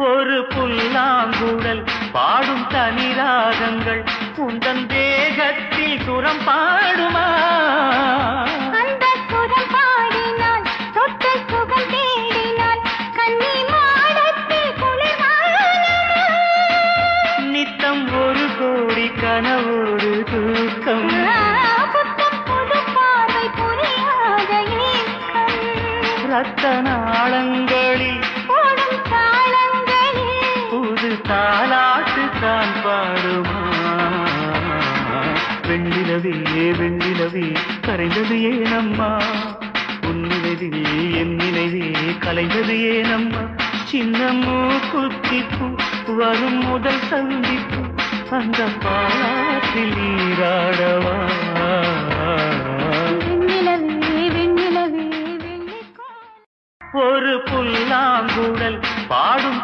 ஒரு புல்லாங்குழல் பாடும் தனிராகங்கள் உந்தன் தேகத்தில் சுரம் பாடுமா? அந்த சுரம் பாடினால் தொட்டு சுகம் தேடினால் கண்ணி மாடத்தில் குளிர்வானமா? நித்தம் ஒரு கோடி கனவோடு தூக்கம் புத்தம் புது பார்வை புரியாத ஏக்கம் ரத்த நாளங்களில் ஓடும் தாளங்களில் புது தாலாட்டு தான் பாடுமா? வெண்ணிலவே வெண்ணிலவே கரைந்தது ஏனம்மா? உன்னிலவில் என் நினைவே கலைந்தது ஏனம்மா? சின்னம்மூ குத்திப்பு வரும் முதல் சந்திப்பு அந்த பாலாற்றில் நீராடவா? வெண்ணிலவே வெண்ணிலவே வெள்ளிக்கோ ஒரு புல்லாங்குழல் பாடும்